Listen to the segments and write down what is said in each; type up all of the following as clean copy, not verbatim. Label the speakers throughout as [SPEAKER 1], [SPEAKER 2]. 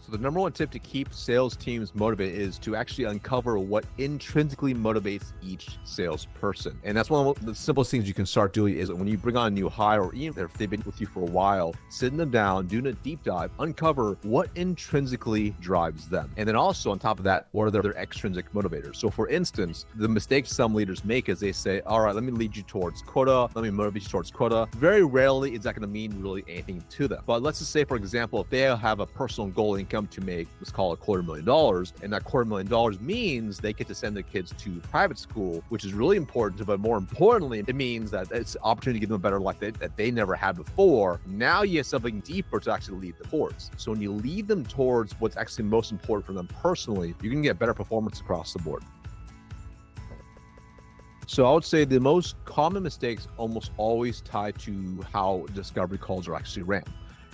[SPEAKER 1] So the number one tip to keep sales teams motivated is to actually uncover what intrinsically motivates each salesperson. And that's one of the simplest things you can start doing is when you bring on a new hire, or even if they've been with you for a while, sitting them down, doing a deep dive, uncover what intrinsically drives them. And then also on top of that, what are their extrinsic motivators? So for instance, the mistakes some leaders make is they say, all right, let me lead you towards quota, let me motivate you towards quota. Very rarely is that going to mean really anything to them. But let's just say, for example, if they have a personal goal income to make, let's call it $250,000, and that $250,000 means they get to send their kids to private school, which is really important, but more importantly, it means that it's an opportunity to give them a better life that they never had before. Now you have something deeper to actually lead them towards. So when you lead them towards what's actually most important for them personally, you can get better performance across the board. So I would say the most common mistakes almost always tie to how discovery calls are actually ran.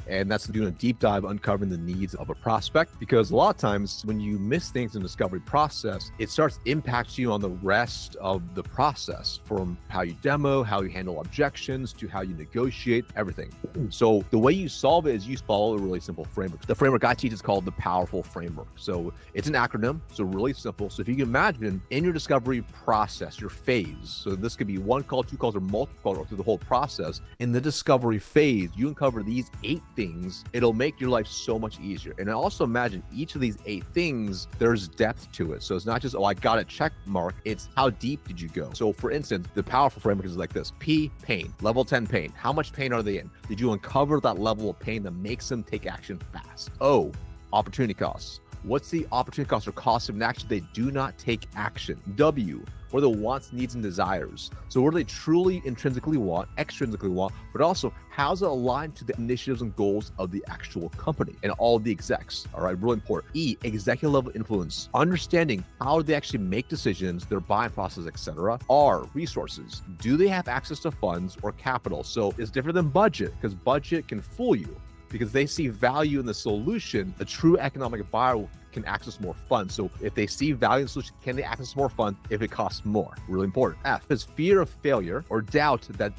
[SPEAKER 1] And that's doing a deep dive, uncovering the needs of a prospect. Because a lot of times when you miss things in the discovery process, it starts to impact you on the rest of the process, from how you demo, how you handle objections, to how you negotiate, everything. So the way you solve it is you follow a really simple framework. The framework I teach is called the Powerful Framework. So it's an acronym, so really simple. So if you can imagine in your discovery process, your phase, so this could be one call, two calls, or multiple calls, or through the whole process. In the discovery phase, you uncover these 8 things. It'll make your life so much easier. And I also imagine each of these 8 things, there's depth to it. So it's not just, oh, I got a check mark. It's how deep did you go? So for instance, the Powerful Framework is like this. P, pain, level 10 pain. How much pain are they in? Did you uncover that level of pain that makes them take action fast? O, opportunity costs. What's the opportunity cost or cost of an action they do not take action? W, what are the wants, needs, and desires? So what do they truly intrinsically want, extrinsically want, but also how's it aligned to the initiatives and goals of the actual company and all of the execs? All right, really important. E, executive level influence, understanding how they actually make decisions, their buying process, etc. R, resources. Do they have access to funds or capital? So it's different than budget, because budget can fool you. Because they see value in the solution, a true economic buyer can access more funds. So if they see value in the solution, can they access more funds if it costs more? Really important. F is fear of failure or doubt that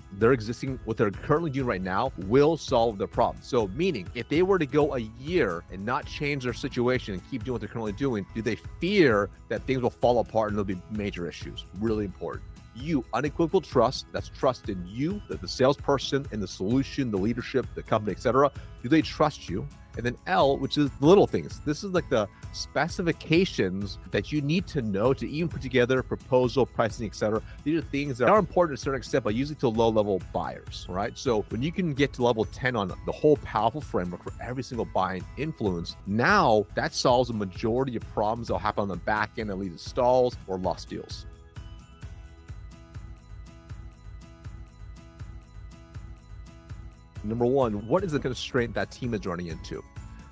[SPEAKER 1] what they're currently doing right now will solve the problem. So meaning, if they were to go a year and not change their situation and keep doing what they're currently doing, do they fear that things will fall apart and there'll be major issues? Really important. U, unequivocal trust. That's trust in you, the salesperson, in the solution, the leadership, the company, etc. Do they trust you? And then L, which is the little things. This is like the specifications that you need to know to even put together proposal, pricing, etc. These are things that are important to a certain extent, but usually to low-level buyers, right? So when you can get to level 10 on the whole powerful framework for every single buying influence, now that solves a majority of problems that'll happen on the back end that lead to stalls or lost deals. Number one, what is the constraint that team is running into?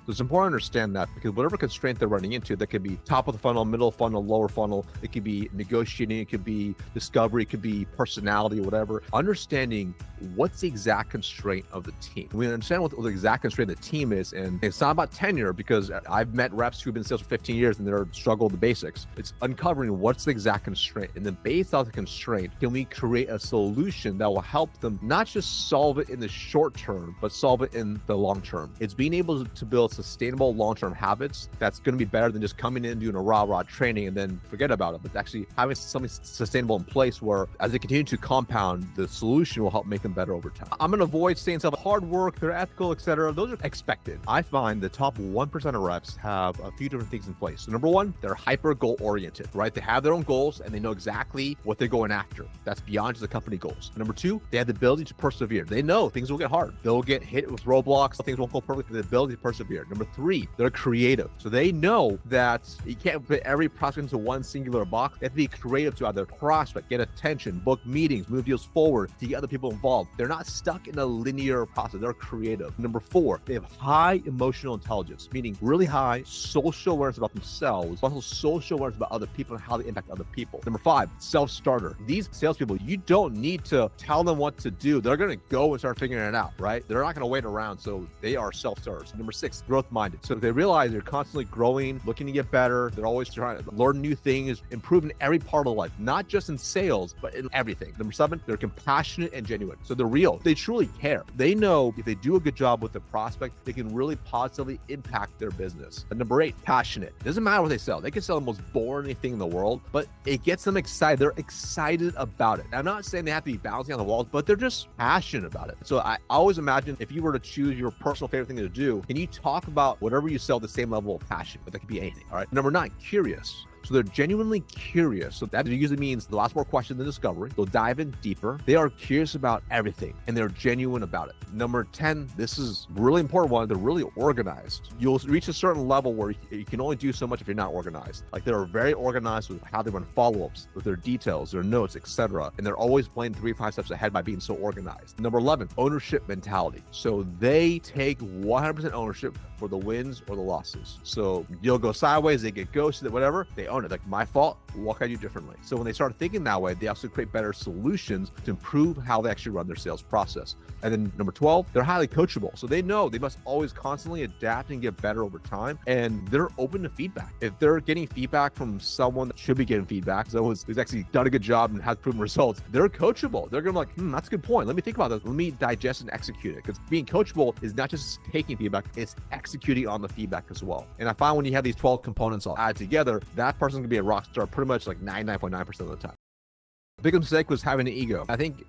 [SPEAKER 1] So it's important to understand that, because whatever constraint they're running into, that could be top of the funnel, middle funnel, lower funnel, it could be negotiating, it could be discovery, it could be personality, or whatever. Understanding what's the exact constraint of the team. We understand what the exact constraint of the team is, and it's not about tenure, because I've met reps who've been in sales for 15 years and they're struggle with the basics. It's uncovering what's the exact constraint, and then based off the constraint, can we create a solution that will help them not just solve it in the short term, but solve it in the long term. It's being able to build sustainable long-term habits that's going to be better than just coming in and doing a rah-rah training and then forget about it, but actually having something sustainable in place where as they continue to compound, the solution will help make them better over time. I'm going to avoid saying stuff hard work, they're ethical, etc. Those are expected. I find the top 1% of reps have a few different things in place. So number one, they're hyper goal oriented, right? They have their own goals and they know exactly what they're going after. That's beyond just the company goals. Number two, they have the ability to persevere. They know things will get hard. They'll get hit with roadblocks. Things won't go perfectly. The ability to persevere. Number three, they're creative. So they know that you can't put every prospect into one singular box. They have to be creative to either prospect, get attention, book meetings, move deals forward, to get other people involved. They're not stuck in a linear process. They're creative. Number four, they have high emotional intelligence, meaning really high social awareness about themselves, also social awareness about other people and how they impact other people. Number five, self-starter. These salespeople, you don't need to tell them what to do. They're going to go and start figuring it out, right? They're not going to wait around. So they are self-starters. Number six, growth minded. So they realize they're constantly growing, looking to get better. They're always trying to learn new things, improve in every part of life, not just in sales, but in everything. Number 7, they're compassionate and genuine. So they're real. They truly care. They know if they do a good job with the prospect, they can really positively impact their business. And number 8, passionate. It doesn't matter what they sell. They can sell the most boring thing in the world, but it gets them excited. They're excited about it. And I'm not saying they have to be bouncing on the walls, but they're just passionate about it. So I always imagine if you were to choose your personal favorite thing to do, can you talk about whatever you sell the same level of passion? But that could be anything. All right. Number 9, curious. So they're genuinely curious. So that usually means they'll ask more questions than discovery. They'll dive in deeper. They are curious about everything and they're genuine about it. Number 10, this is really important one. They're really organized. You'll reach a certain level where you can only do so much if you're not organized. Like they're very organized with how they run follow-ups, with their details, their notes, etc. And they're always playing 3 or 5 steps ahead by being so organized. Number 11, ownership mentality. So they take 100% ownership for the wins or the losses. So you'll go sideways, they get ghosted, whatever, they own it. Like, my fault, what can I do differently? So when they start thinking that way, they also create better solutions to improve how they actually run their sales process. And then number 12, they're highly coachable. So they know they must always constantly adapt and get better over time. And they're open to feedback. If they're getting feedback from someone that should be getting feedback, someone who's actually done a good job and has proven results, they're coachable. They're gonna be like, that's a good point. Let me think about this. Let me digest and execute it. Because being coachable is not just taking feedback, it's executing on the feedback as well. And I find when you have these 12 components all added together, that person's gonna be a rock star pretty much like 99.9% of the time. The big mistake was having an ego. I think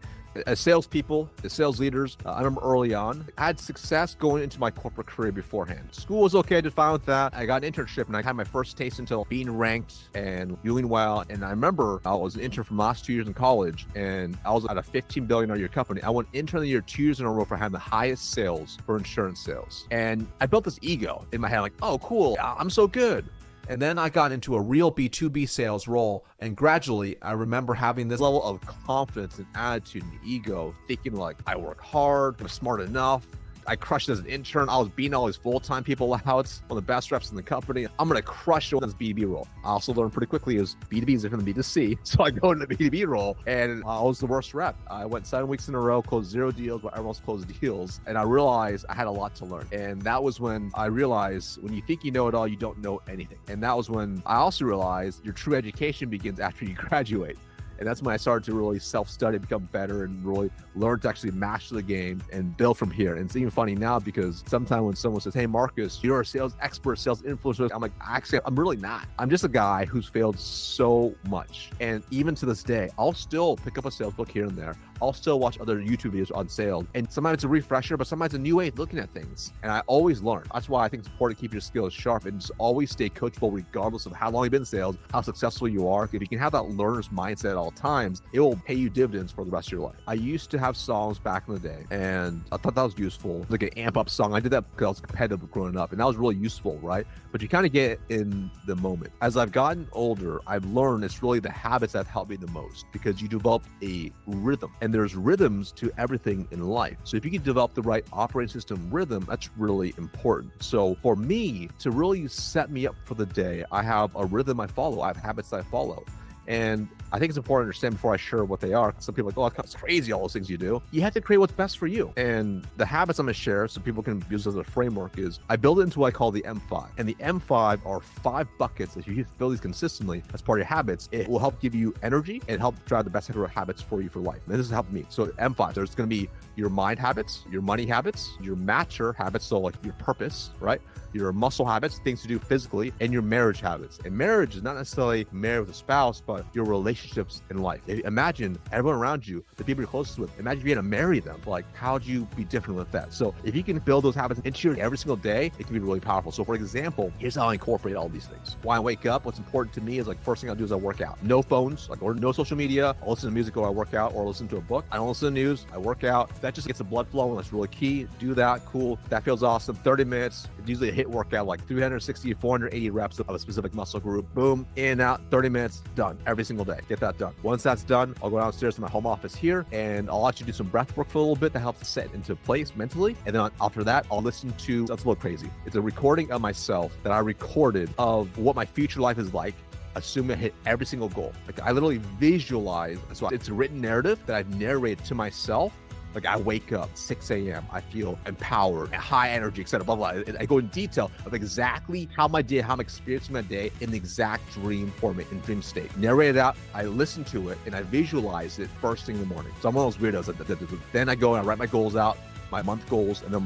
[SPEAKER 1] as salespeople, as sales leaders, I remember early on, I had success going into my corporate career beforehand. School was okay, I did fine with that. I got an internship and I had my first taste into being ranked and doing well. And I remember I was an intern from the last 2 years in college and I was at a $15 billion a year company. I won intern of the year 2 years in a row for having the highest sales for insurance sales. And I built this ego in my head, like, oh, cool, I'm so good. And then I got into a real B2B sales role. And gradually, I remember having this level of confidence and attitude and ego, thinking like, I work hard, I'm smart enough. I crushed as an intern. I was beating all these full-time people out. It's one of the best reps in the company. I'm going to crush this B2B role. I also learned pretty quickly is B2B is different than B2C. So I go into the B2B role and I was the worst rep. I went 7 weeks in a row, closed 0 deals while everyone else closed deals. And I realized I had a lot to learn. And that was when I realized when you think you know it all, you don't know anything. And that was when I also realized your true education begins after you graduate. And that's when I started to really self-study, become better, and really learn to actually master the game and build from here. And it's even funny now because sometimes when someone says, hey, Marcus, you're a sales expert, sales influencer, I'm like, actually, I'm really not. I'm just a guy who's failed so much. And even to this day, I'll still pick up a sales book here and there. I'll still watch other YouTube videos on sales. And sometimes it's a refresher, but sometimes a new way of looking at things. And I always learn. That's why I think it's important to keep your skills sharp and just always stay coachable regardless of how long you've been in sales, how successful you are. If you can have that learner's mindset at all times, it will pay you dividends for the rest of your life. I used to have songs back in the day, and I thought that was useful. Like an amp up song. I did that because I was competitive growing up, and that was really useful, right? But you kind of get in the moment. As I've gotten older, I've learned it's really the habits that have helped me the most because you develop a rhythm. And there's rhythms to everything in life. So if you can develop the right operating system rhythm, that's really important. So for me to really set me up for the day, I have a rhythm I follow. I have habits that I follow. And I think it's important to understand before I share what they are. Some people are like, oh, it's crazy, all those things you do. You have to create what's best for you. And the habits I'm going to share so people can use as a framework is I build it into what I call the M5. And the M5 are 5 buckets. If you build these consistently as part of your habits, it will help give you energy and help drive the best set of habits for you for life. And this has helped me. So M5, there's going to be your mind habits, your money habits, your matcher habits, so like your purpose, right? Your muscle habits, things to do physically, and your marriage habits. And marriage is not necessarily married with a spouse, but your relationships in life. Imagine everyone around you, the people you're closest with, imagine if you had to marry them. Like, how'd you be different with that? So if you can build those habits into your every single day, it can be really powerful. So for example, here's how I incorporate all these things. When I wake up, what's important to me is like first thing I'll do is I work out. No phones, like, or no social media. I'll listen to music while I work out or listen to a book. I don't listen to news. I work out. That just gets the blood flowing. That's really key. Do that. Cool. That feels awesome. 30 minutes. It's usually a hit workout, like 360, 480 reps of a specific muscle group. Boom, in and out, 30 minutes, done every single day. Get that done. Once that's done, I'll go downstairs to my home office here and I'll actually do some breath work for a little bit to help set into place mentally. And then after that, I'll listen to, that's a little crazy. It's a recording of myself that I recorded of what my future life is like, assuming I hit every single goal. Like I literally visualize, so it's a written narrative that I've narrated to myself Like I wake up 6 a.m. I feel empowered, high energy, etc. Blah, blah, blah. I go in detail of exactly how my day, how I'm experiencing my day in the exact dream format, in dream state. Narrate it out. I listen to it and I visualize it first thing in the morning. So I'm one of those weirdos. Then I go and I write my goals out, my month goals, and then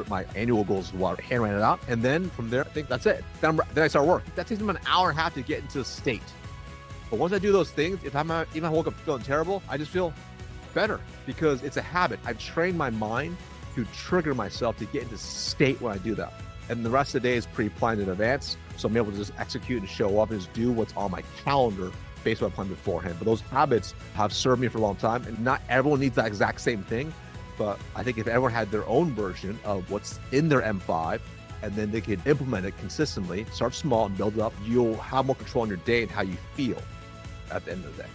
[SPEAKER 1] my annual goals as well. Handwrite it out. And then from there, I think that's it. Then I start work. That takes me an hour and a half to get into the state. But once I do those things, even if I woke up feeling terrible, I just feel better because it's a habit. I've trained my mind to trigger myself to get into state when I do that. And the rest of the day is pre-planned in advance. So I'm able to just execute and show up and just do what's on my calendar based on what I planned beforehand. But those habits have served me for a long time. And not everyone needs that exact same thing. But I think if everyone had their own version of what's in their M5, and then they could implement it consistently, start small and build it up, you'll have more control in your day and how you feel at the end of the day.